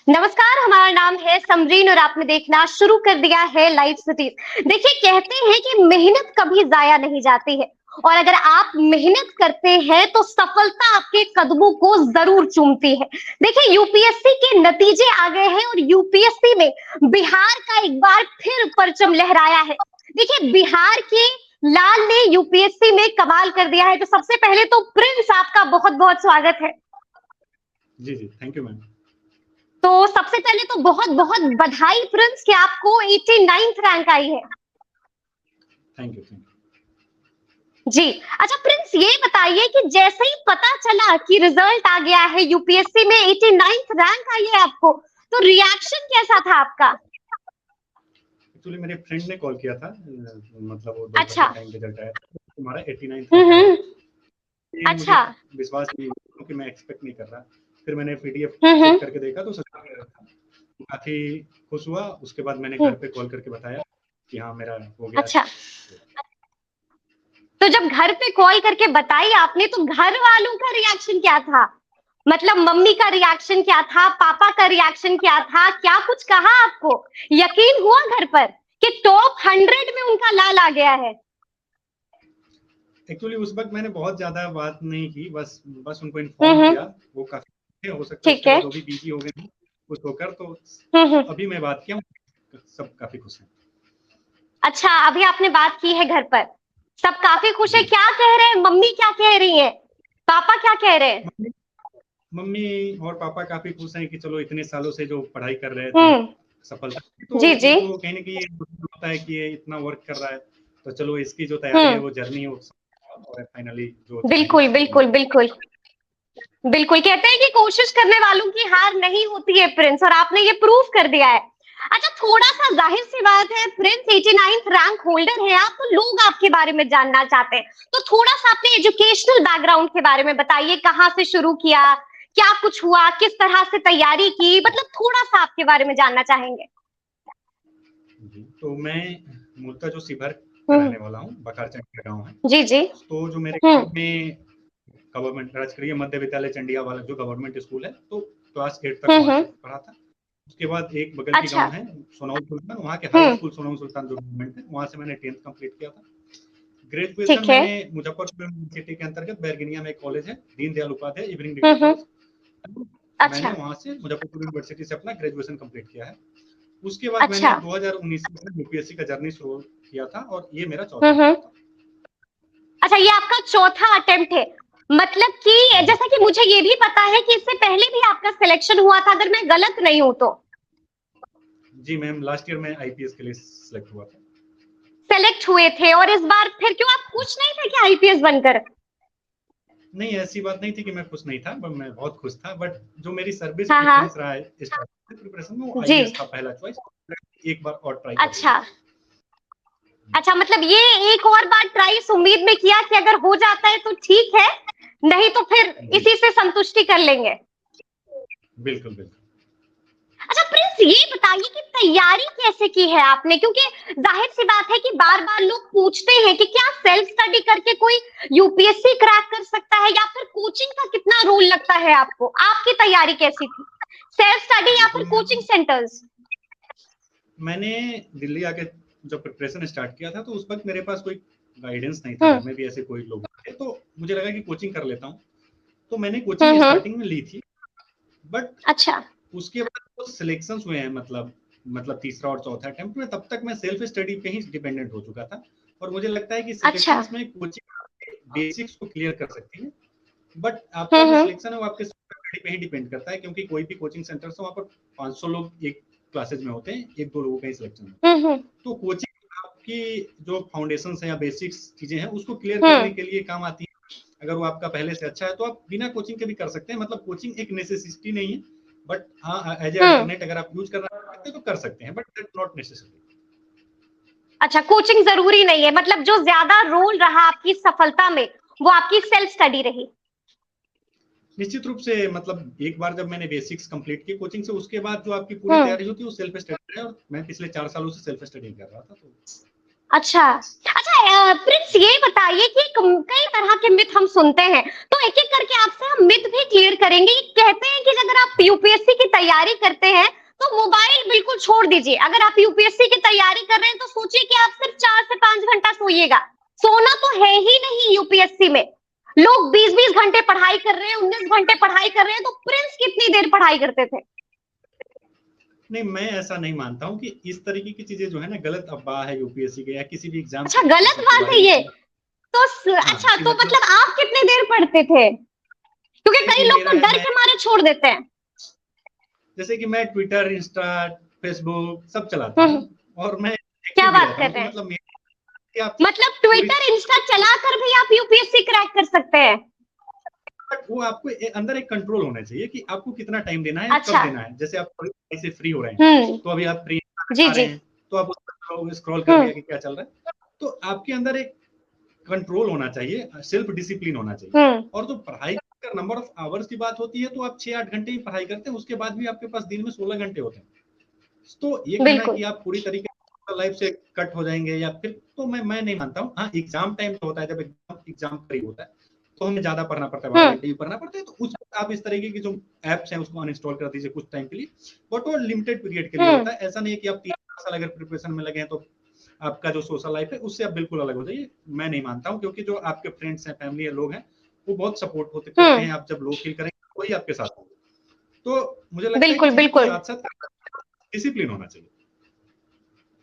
नमस्कार, हमारा नाम है समरीन और आपने देखना शुरू कर दिया है लाइव सिटीज। देखिए, कहते हैं कि मेहनत कभी जाया नहीं जाती है और अगर आप मेहनत करते हैं तो सफलता आपके कदमों को जरूर चूमती है। देखिए, यूपीएससी के नतीजे आ गए हैं और यूपीएससी में बिहार का एक बार फिर परचम लहराया है। देखिए, बिहार के लाल ने यूपीएससी में कमाल कर दिया है। तो सबसे पहले तो प्रिंस, आपका बहुत बहुत स्वागत है। जी जी, थैंक यू मैम। तो सबसे पहले तो बहुत बहुत बधाई प्रिंस कि आपको 89th रैंक आई है। Thank you. जी। अच्छा प्रिंस, ये बताइए कि जैसे ही पता चला कि रिजल्ट आ गया है यूपीएससी में 89th रैंक आई है आपको, तो रिएक्शन कैसा था आपका? एक्चुअली मेरे फ्रेंड ने कॉल किया था, मतलब वो दोपहर अच्छा। के टाइम रिजल्ट आया था, तुम्हारा 89th रैंक आया। ये मुझे अच्छा। विश्वास नहीं हुआ क्योंकि मैं एक्सपेक्ट नहीं कर रहा। फिर मैंने पीडीएफ हम्म। चेक करके देखा तो सच में मेरा था। काफी खुश हुआ। उसके बाद मैंने घर पे कॉल करके बताया कि हाँ मेरा हो गया। अच्छा, तो जब घर पे कॉल करके बताई आपने तो घर वालों का रिएक्शन क्या था? मतलब मम्मी का रिएक्शन क्या था, पापा का रिएक्शन क्या था, क्या कुछ कहा आपको? यकीन हुआ घर पर कि टॉप 100 में उनका लाल आ गया है? एक्चुअली उस वक्त मैंने बहुत ज्यादा बात नहीं की, बस बस उनको इन्फॉर्म किया। वो काफी हो सकता है ठीक उसके है। बाद वो भी बिजी हो गए कुछ होकर, तो हम्म। अभी मैं बात किया, सब काफी खुश हैं। अच्छा, अभी आपने बात की है घर पर, सब काफी खुश है। जी। क्या कह रहे हैं मम्मी, क्या कह रही है, पापा क्या कह रहे हैं? मम्मी मम्मी और पापा काफी खुश हैं कि चलो इतने सालों से जो पढ़ाई कर रहे थे हम्म। सफलता, तो जी जी। उनको कहीं ना कहीं ये होता है कि ये इतना वर्क कर रहा है, तो चलो इसकी जो तैयारी है हम्म। वो जर्नी है और फाइनली जो चाहेंगे बिल्कुल वो बिल्कुल मिले। बिल्कुल। बिल्कुल, कहते हैं कि कोशिश करने वालों की हार नहीं होती है प्रिंस, और आपने ये प्रूव कर दिया है। अच्छा, थोड़ा सा जाहिर सी बात है प्रिंस, 89th रैंक होल्डर है आप, तो लोग आपके बारे में जानना चाहते हैं। तो थोड़ा सा अपने एजुकेशनल बैकग्राउंड के बारे में बताइए, कहाँ से शुरू किया, क्या कुछ हुआ, किस तरह से तैयारी की, मतलब थोड़ा सा आपके बारे में जानना चाहेंगे। जी, तो मैं मूलतः जो शिवहर का हम्म। रहने वाला हूँ, बखारचंद का गाँव है। जी जी। तो जो मेरे हम्म। गाँव में गवर्नमेंट राजकीय मध्य विद्यालय चंडिया वाला जो गवर्नमेंट स्कूल है, तो क्लास 8 तक वहाँ से हम्म। पढ़ा था। उसके बाद एक बगल की अच्छा। गाँव है सोनौल सुल्तान, वहाँ के हाई हम्म। स्कूल सोनौल सुल्तान जो गवर्नमेंट है, वहाँ से मैंने 10th कंप्लीट किया था। ग्रेजुएशन ठीक है। मैंने मुजफ्फरपुर यूनिवर्सिटी के अंतर्गत बैरगनिया में एक कॉलेज है, दीनदयाल उपाध्याय इवनिंग डिग्री हम्म। कॉलेज, मैंने अच्छा। वहां से मुजफ्फरपुर यूनिवर्सिटी से अपना ग्रेजुएशन कंप्लीट किया है। उसके बाद मैंने अच्छा। 2019 में यूपीएससी का जर्नी शुरू किया था और ये मेरा चौथा अटेम्प्ट था। अच्छा, ये आपका चौथा अटेम्प्ट है? मतलब कि जी जैसा कि मुझे ये भी पता है कि इससे पहले भी आपका सिलेक्शन हुआ था, अगर मैं गलत नहीं हूं तो। जी मैम, लास्ट ईयर में आईपीएस के लिए सिलेक्ट हुआ था। सेलेक्ट हुए थे और इस बार फिर क्यों, आप खुश नहीं थे कि आईपीएस बनकर? नहीं, ऐसी बात नहीं थी कि मैं खुश नहीं था, पर मैं बहुत खुश था। बट जो मेरी सर्विस हाँ हाँ। प्रेफरेंस रहा है प्रिपरेशन में, वो जी। आईएएस था पहला चॉइस। एक बार और ट्राई कर अच्छा। लूंगा। अच्छा, मतलब ये एक और बार ट्राई इस उम्मीद में किया कि अगर हो जाता है तो ठीक है, नहीं तो फिर जी इसी से संतुष्टि कर लेंगे। बिल्कुल बिल्कुल। अच्छा प्रिंस, ये बताइए कि तैयारी कैसे की है आपने, क्योंकि जाहिर सी बात है कि बार बार लोग पूछते हैं कि क्या सेल्फ स्टडी करके कोई यूपीएससी क्रैक कर सकता है, या फिर कोचिंग का कितना रोल लगता है आपको? आपकी तैयारी कैसी थी, सेल्फ स्टडी या फिर बिल्कुल कोचिंग सेंटर्स? मैंने दिल्ली आके जब प्रिपरेशन स्टार्ट किया था, तो उस वक्त मेरे पास कोई गाइडेंस नहीं था, हम्म। घर में भी ऐसे कोई लोग थे, तो मुझे लगा कि कोचिंग कर लेता हूँ। तो मैंने कोचिंग हम्म। स्टार्टिंग में ली थी, बट अच्छा। उसके बाद जो सिलेक्शंस हुए हैं, मतलब तीसरा और चौथा अटेम्प्ट में, तब तक मैं सेल्फ स्टडी पे ही डिपेंडेंट हो चुका था। और मुझे लगता है कि अच्छा। सिलेक्शंस में कोचिंग बेसिक्स को क्लियर कर सकती है, बट आपका जो हम्म। सिलेक्शन है वो आपके स्टडी पे ही डिपेंड करता है, क्योंकि कोई भी कोचिंग सेंटर से वहाँ पर 500 लोग एक क्लासेज में होते हैं, एक दो लोगों का ही सिलेक्शन होता है। हम्म। तो कोचिंग आपकी जो फाउंडेशन है या बेसिक्स चीजें हैं उसको क्लियर करने हम्म। के लिए काम आती है। अगर वो आपका पहले से अच्छा है तो आप बिना कोचिंग के भी कर सकते हैं, मतलब कोचिंग एक नेसेसिटी नहीं है, बट हाँ एज ए हम्म। अल्टरनेट अगर आप यूज करना चाहते हैं तो कर सकते हैं, बट दैट नॉट नेसेसरी। अच्छा, कोचिंग जरूरी नहीं है, मतलब जो ज्यादा रोल रहा आपकी सफलता में वो आपकी सेल्फ स्टडी रही। निश्चित रूप से, मतलब एक बार जब मैंने बेसिक्स कंप्लीट की कोचिंग से, उसके बाद जो आपकी पूरी हम्म। तैयारी होती है वो सेल्फ स्टडी है, और मैं पिछले 4 सालों से सेल्फ स्टडी कर रहा था, तो अच्छा। अच्छा, प्रिंस ये बताइए कि कई तरह के मिथ हम सुनते हैं, तो एक एक करके आपसे हम मिथ भी क्लियर करेंगे। ये कहते हैं कि अगर आप यूपीएससी की तैयारी करते हैं तो मोबाइल बिल्कुल छोड़ दीजिए। अगर आप यूपीएससी की तैयारी कर रहे हैं तो सोचिए कि आप सिर्फ 4 से 5 घंटा सोइएगा। सोना तो है ही नहीं यूपीएससी में। लोग 20-20 घंटे पढ़ाई कर रहे हैं, 19 घंटे पढ़ाई कर रहे हैं। तो प्रिंस कितनी देर पढ़ाई करते थे? नहीं, मैं ऐसा नहीं मानता हूँ कि इस तरीके की चीजें जो है ना गलत अफवाह है यूपीएससी के या किसी भी एग्जाम। अच्छा, गलत बात है ये तो। अच्छा, तो मतलब आप कितने देर पढ़ते थे? क्योंकि कई लोग तो डर के मारे छोड़ देते हैं। जैसे कि मैं ट्विटर, इंस्टा, फेसबुक सब चलाता हूँ और मैं क्या बात कर रहे हैं? मतलब ट्विटर, इंस्टा चलाकर भी आप यूपीएससी क्रैक कर सकते हैं? वो आपको अंदर एक कंट्रोल होना चाहिए कि आपको कितना टाइम देना है, अच्छा। कब देना है। जैसे आप ऐसे फ्री हो रहे हैं तो अभी आप फ्री जी जी, तो आप स्क्रॉल कर लिया कि क्या चल रहा है। तो आपके अंदर एक कंट्रोल होना चाहिए, सेल्फ डिसिप्लिन होना चाहिए। और जो पढ़ाई का नंबर ऑफ आवर्स की बात होती है तो आप 6-8 घंटे ही पढ़ाई करते हैं, उसके बाद भी आपके पास दिन में 16 घंटे होते हैं। तो ये कहना कि आप पूरी तरीके से लाइफ से कट हो जाएंगे या फिर, तो मैं नहीं मानता हूँ। हाँ, एग्जाम टाइम तो होता है, जब एग्जाम करीब होता है तो हमें ज्यादा पढ़ना पड़ता है, 12 घंटे भी पढ़ना पड़ता है। तो उस आप इस तरीके की जो एप्स हैं उसको अनइंस्टॉल कर दीजिए कुछ टाइम के लिए, बट वो लिमिटेड पीरियड के लिए होता है। ऐसा नहीं है कि आप 3 साल अगर प्रिपरेशन में लगे हैं तो आपका जो सोशल लाइफ है उससे आप बिल्कुल अलग हो जाइए। मैं नहीं मानता हूँ, क्योंकि जो आपके फ्रेंड्स हैं, फैमिली है, लोग हैं, वो बहुत सपोर्ट होते करते हैं। आप जब लो फील करेंगे वही आपके साथ होगा। तो मुझे लगता है कि साथ साथ डिसिप्लिन होना चाहिए।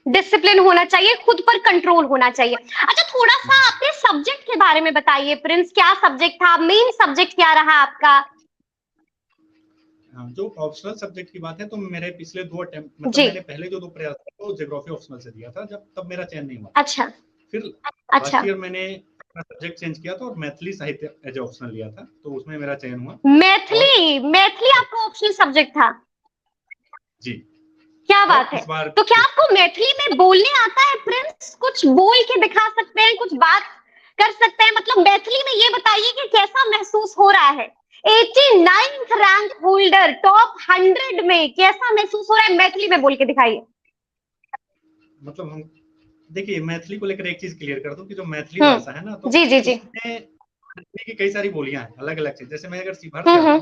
डिसिप्लिन होना चाहिए, खुद पर कंट्रोल होना चाहिए। अच्छा, थोड़ा सा अपने सब्जेक्ट के बारे में बताइए प्रिंस। क्या सब्जेक्ट था? मेन सब्जेक्ट क्या रहा आपका? हाँ, जो ऑप्शनल सब्जेक्ट की बात है तो मेरे पिछले 2 अटेम्प्ट, मतलब मैंने पहले जो 2 प्रयास किए वो ज्योग्राफी ऑप्शनल से दिया था, जब तब मेरा चयन नहीं हुआ। अच्छा। फिर लास्ट ईयर मैंने अपना सब्जेक्ट चेंज किया था और मैथिली साहित्य एज ऑप्शनल लिया था, तो उसमें मेरा चयन हुआ। मैथिली आपका ऑप्शनल सब्जेक्ट था? जी। क्या बात है। तो क्या आपको मैथिली में बोलने आता है प्रिंस? कुछ बोल के दिखा सकते हैं, कुछ बात कर सकते हैं? मतलब मैथिली में ये बताइए कि कैसा महसूस हो रहा है? 89th रैंक होल्डर, टॉप 100 में कैसा महसूस हो रहा है? मैथिली में बोल के दिखाइए। मतलब हम देखिए, मैथिली को लेकर एक चीज क्लियर कर दूं कि जो मैथिली भाषा है ना, तो जी जी जी, की कई सारी बोलियां हैं, अलग अलग चीज। जैसे मैं अगर सीभर से आता हूं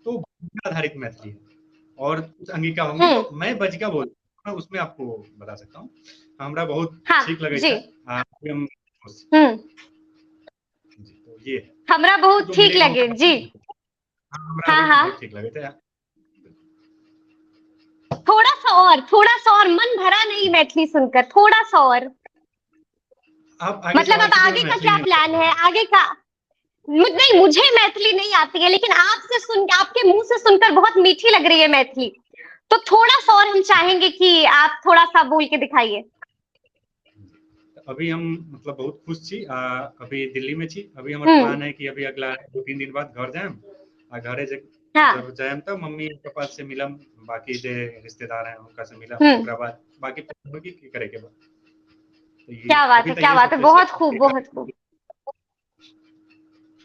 तो आधारित मैथिली है और कुछ अंगिका होंगी, तो मैं बजका बोलता हूं, उसमें आपको बता सकता हूँ। हमरा बहुत ठीक लगे जी। तो ये हमरा बहुत ठीक लगे जी। हाँ, ठीक लगे थे। थोड़ा सा और मन भरा नहीं मैथिली सुनकर? थोड़ा सा और मतलब अब आगे का क्या प्लान है? आगे का नहीं, मुझे मैथिली नहीं आती है, लेकिन आपसे सुन, आपके मुंह से सुनकर बहुत मीठी लग रही है मैथिली। तो थोड़ा सा और हम चाहेंगे कि आप थोड़ा सा बोल के दिखाइए। अभी हम मतलब बहुत खुश छी, अभी दिल्ली में छी। अभी हमारा प्लान है कि अभी अगला 2-3 दिन बाद घर जाएम आ घरे जब जाएम तब मम्मी पापा से मिलम, बाकी जे रिश्तेदार हैं उनका से मिलम, ओकरा बाद बाकी की करे के बाद। क्या बात है, क्या बात है, बहुत खूब, बहुत खूब,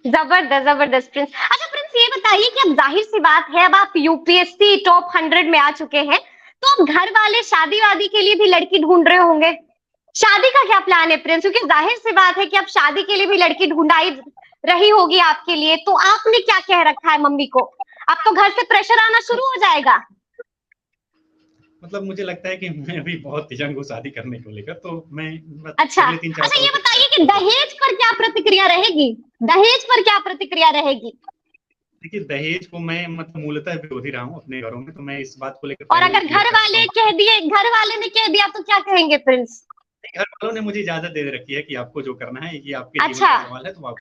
जबरदस्त प्रिंस। अच्छा प्रिंस, ये बताइए कि अब जाहिर सी बात है, अब आप यूपीएससी टॉप 100 में आ चुके हैं, तो अब घर वाले शादी वादी के लिए भी लड़की ढूंढ रहे होंगे। शादी का क्या प्लान है प्रिंस? क्योंकि जाहिर सी बात है कि अब शादी के लिए भी लड़की ढूंढाई रही होगी आपके लिए, तो आपने क्या कह रखा है मम्मी को? अब तो घर से प्रेशर आना शुरू हो जाएगा। मतलब मुझे लगता है कि मैं अभी बहुत यंग हूँ शादी करने को लेकर, तो मैं अच्छा, ये बताइए कि दहेज पर क्या प्रतिक्रिया रहेगी? दहेज पर क्या प्रतिक्रिया रहेगी? देखिए, दहेज को मैं मतलब मूलतः विरोधी रहा हूँ अपने घरों में, तो मैं इस बात को लेकर, और अगर घर वाले ने कह दिया तो क्या कहेंगे प्रिंस? घर वालों ने मुझे इजाजत दे रखी है कि आपको जो करना है ये आपके जीवन का सवाल है, तो आप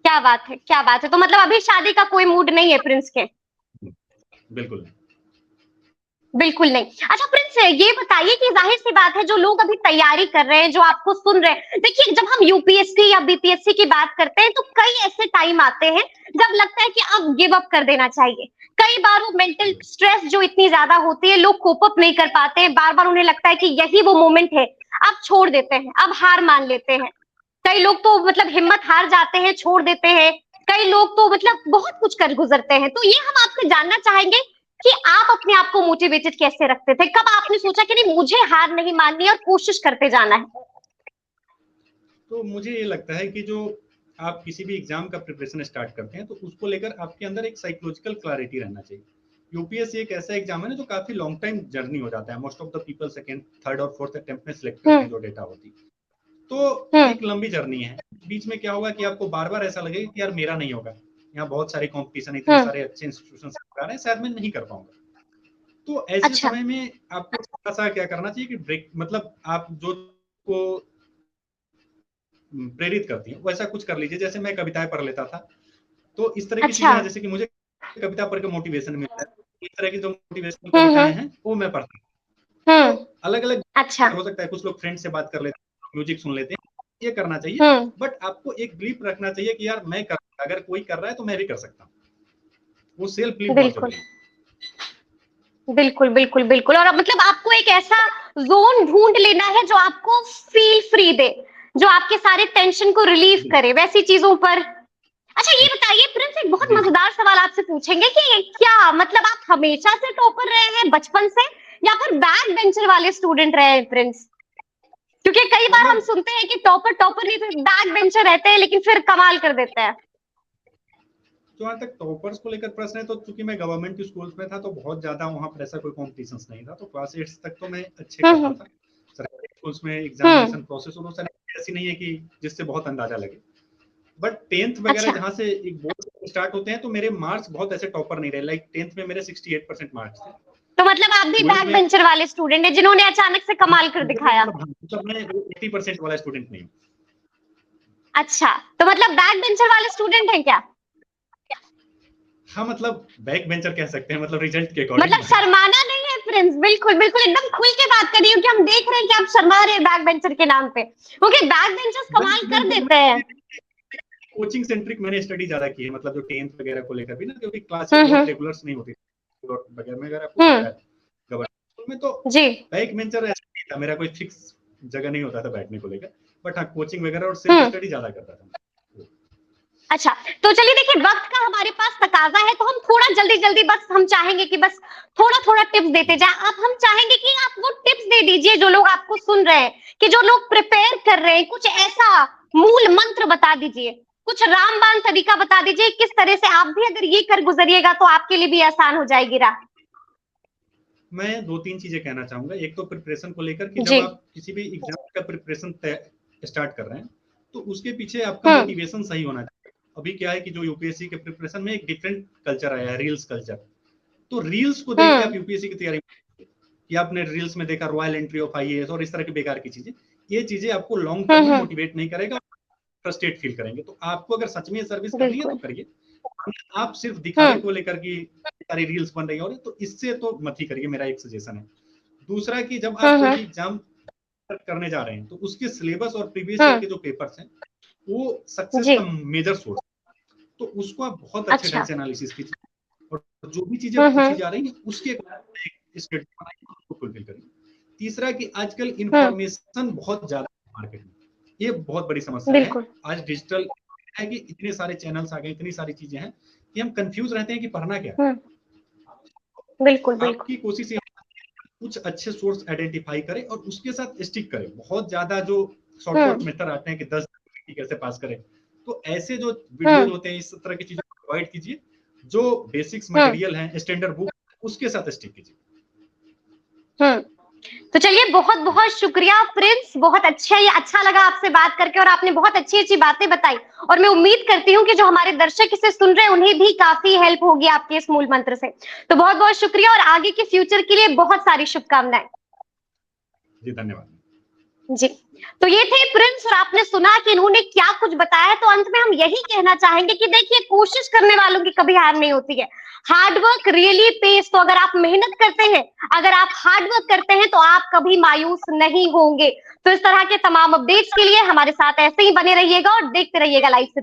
क्या बात है, क्या बात है। तो मतलब अभी शादी का कोई मूड नहीं है प्रिंस के? बिल्कुल नहीं, बिल्कुल नहीं। अच्छा प्रिंस, ये बताइए कि जाहिर सी बात है, जो लोग अभी तैयारी कर रहे हैं, जो आपको सुन रहे हैं, देखिए जब हम यूपीएससी या बीपीएससी की बात करते हैं तो कई ऐसे टाइम आते हैं जब लगता है कि अब गिव अप कर देना चाहिए। कई बार वो मेंटल स्ट्रेस जो इतनी ज्यादा होती है, लोग कोप अप नहीं कर पाते हैं, बार बार उन्हें लगता है कि यही वो मोमेंट है, अब छोड़ देते हैं, अब हार मान लेते हैं। कई लोग तो मतलब हिम्मत हार जाते हैं, छोड़ देते हैं। कई लोग तो मतलब बहुत कुछ कर गुजरते हैं। तो ये हम आपसे जानना चाहेंगे कि आप अपने आप को मोटिवेटेड कैसे रखते थे? कब आपने सोचा कि नहीं, मुझे हार नहीं माननी और कोशिश करते जाना है? तो मुझे ये लगता है कि जो आप किसी भी एग्जाम का प्रिपरेशन स्टार्ट करते हैं तो उसको लेकर आपके अंदर एक साइकोलॉजिकल क्लैरिटी रहना चाहिए। यूपीएससी एक ऐसा एग्जाम है ना जो काफी लॉन्ग टाइम जर्नी हो जाता है। Most of the people second, third और फोर्थ अटेम्प्ट में सिलेक्ट करते हैं जो डेटा होती है, तो एक लंबी जर्नी है। बीच में क्या होगा कि आपको बार बार ऐसा लगेगा कि यार मेरा नहीं होगा, यहाँ बहुत सारे कॉम्पिटिशन, इतने सारे अच्छे इंस्टीट्यूशन आ रहे हैं, शायद मैं नहीं कर पाऊंगा। तो ऐसे समय में आपको थोड़ा सा क्या करना चाहिए कि ब्रेक, मतलब आप जो को प्रेरित करती है वैसा कुछ कर लीजिए। जैसे मैं कविताएं पढ़ लेता था, तो इस तरह की चीजें हैं, जैसे कि मुझे कविता पढ़ के मोटिवेशन मिलता है, इस तरह की जो मोटिवेशनल कविताएं हैं वो मैं पढ़ता हूँ। तो अलग अलग हो सकता है, कुछ लोग फ्रेंड से बात कर लेते हैं, म्यूजिक सुन लेते हैं, ये करना चाहिए। बट आपको एक बिलीफ रखना चाहिए कि यार मैं कर, अगर कोई कर रहा है तो मैं भी कर सकता हूँ। वो सेल्फ बिलीफ बहुत जरूरी है। बिल्कुल बिल्कुल बिल्कुल। और मतलब आपको एक ऐसा जोन ढूंढ लेना है जो आपको फील फ्री दे, जो आपके सारे टेंशन को रिलीव करे, वैसी चीजों पर। अच्छा ये बताइए प्रिंस, एक बहुत मजेदार सवाल आपसे पूछेंगे कि क्या मतलब आप हमेशा से टॉपर रहे हैं बचपन से, या फिर बैक बेंचर वाले स्टूडेंट रहे हैं प्रिंस? क्योंकि कई बार हम सुनते हैं कि टॉपर नहीं, फिर बैक बेंचर रहते हैं लेकिन फिर कमाल कर देते हैं। जहाँ तक टॉपर्स को लेकर प्रश्न है, तो चूंकि मैं गवर्नमेंट स्कूल्स में था तो बहुत ज्यादा वहाँ पर ऐसा कोई कॉम्पिटिशन नहीं था, तो क्लास 8 तक तो मैं अच्छे करता था। सरकारी स्कूल्स में एग्जामिनेशन प्रोसेस ऐसी नहीं है कि जिससे बहुत अंदाजा लगे। बट 10th वगैरह जहाँ से एक बोर्ड स्टार्ट होते हैं तो मेरे मार्क्स बहुत ऐसे टॉपर नहीं रहे। लाइक 10th में मेरे 68% मार्क्स थे। तो मतलब आप भी बैक बेंचर वाले स्टूडेंट हैं जिन्होंने अचानक से कमाल कर दिखाया? मतलब मैं 80% वाला स्टूडेंट नहीं हूँ। अच्छा, तो मतलब बैक बेंचर वाले स्टूडेंट हैं क्या? हाँ, मतलब बैक बेंचर कह सकते हैं, मतलब रिजल्ट के अकॉर्डिंग। मतलब शर्माना नहीं है प्रिंस, बिल्कुल बिल्कुल एकदम खुल के बात करिए, क्योंकि हम देख रहे हैं कि आप शर्मा रहे हैं बैक बेंचर के नाम पे, क्योंकि बैक बेंचर्स कमाल कर देते हैं। कोचिंग सेंट्रिक मैंने स्टडी ज्यादा की है, मतलब जो 10th वगैरह को लेकर भी ना, क्योंकि क्लासेस बहुत रेगुलर्स नहीं होती वगैरह में। अगर आपको पता है गवर्नमेंट में तो बैक बेंचर ऐसा नहीं था, मेरा कोई फिक्स जगह नहीं होता था बैठने को लेकर। बट हाँ, कोचिंग वगैरह और सेल्फ स्टडी ज्यादा करता था। अच्छा, तो चलिए देखिए, वक्त का हमारे पास तकाजा है, तो हम थोड़ा जल्दी जल्दी बस हम चाहेंगे कि बस थोड़ा थोड़ा टिप्स देते जाए। आप हम चाहेंगे कि आप वो टिप्स दे दीजिए जो लोग आपको सुन रहे हैं, कि जो लोग प्रिपेयर कर रहे हैं, कुछ ऐसा मूल मंत्र बता दीजिए, कुछ रामबाण तरीका बता दीजिए, किस तरह से आप भी अगर ये कर गुजरिएगा तो आपके लिए भी आसान हो जाएगी राह। मैं 2-3 चीजें कहना चाहूंगा। एक तो प्रिपरेशन को लेकर कि जब आप किसी भी एग्जाम का प्रिपरेशन स्टार्ट कर रहे हैं तो उसके पीछे आपका मोटिवेशन सही होना चाहिए। अभी क्या है कि जो यूपीएससी के प्रिपरेशन में एक डिफरेंट कल्चर आया है, रील्स कल्चर। तो रील्स को देख के आप यूपीएससी की तैयारी कि आपने रील्स में देखा रॉयल एंट्री ऑफ आईएएस और इस तरह की बेकार की चीजें, ये चीजें आपको लॉन्ग टर्म में मोटिवेट नहीं करेगा, फ्रस्ट्रेट फील करेंगे। तो आपको अगर सच में सर्विस करनी है तो करिए। आप सिर्फ दिखावे को लेकर की सारी रील्स बन रही है तो इससे तो मत ही करिए, मेरा एक सजेशन है। दूसरा कि जब आप कोई एग्जाम करने जा रहे हैं तो उसके सिलेबस और प्रीवियस ईयर के जो पेपर्स हैं वो सक्सेस का मेजर सोर्स, तो उसको आप बहुत अच्छे ढंग से एनालिसिस कीजिए और जो भी चीजें पूछी जा रही हैं उसके स्टेटमेंट बनाइए, उसको फुलफिल करिए। तीसरा कि आजकल इंफॉर्मेशन बहुत ज्यादा मार्केट में, ये बहुत बड़ी समस्या है। आज डिजिटल है कि इतने सारे चैनल्स आ गए, इतनी सारी चीजें हैं कि हम कंफ्यूज रहते हैं कि पढ़ना क्या है। बिल्कुल आपकी कोशिश ये कुछ अच्छे सोर्स आइडेंटिफाई करें और उसके साथ स्टिक करें। बहुत ज्यादा जो शॉर्टकट मेथड आते हैं कि 10 कैसे पास करें, तो ऐसे जो वीडियोज होते हैं इस तरह की चीजों को अवॉइड कीजिए। जो बेसिक्स मटेरियल है, स्टैंडर्ड बुक, उसके साथ स्टिक कीजिए। तो चलिए, बहुत बहुत शुक्रिया प्रिंस, बहुत अच्छा लगा आपसे बात करके, और आपने बहुत अच्छी अच्छी बातें बताई, और मैं उम्मीद करती हूँ कि जो हमारे दर्शक इसे सुन रहे हैं उन्हें भी काफी हेल्प होगी आपके इस मूल मंत्र से। तो बहुत बहुत शुक्रिया और आगे के फ्यूचर के लिए बहुत सारी शुभकामनाएं। जी धन्यवाद। जी, तो ये थे प्रिंस, और आपने सुना कि इन्होंने क्या कुछ बताया। तो अंत में हम यही कहना चाहेंगे कि देखिए, कोशिश करने वालों की कभी हार नहीं होती है। Hard work really pays. तो अगर आप मेहनत करते हैं, अगर आप हार्ड वर्क करते हैं, तो आप कभी मायूस नहीं होंगे। तो इस तरह के तमाम अपडेट्स के लिए हमारे साथ ऐसे ही बने रहिएगा और देखते रहिएगा लाइव से।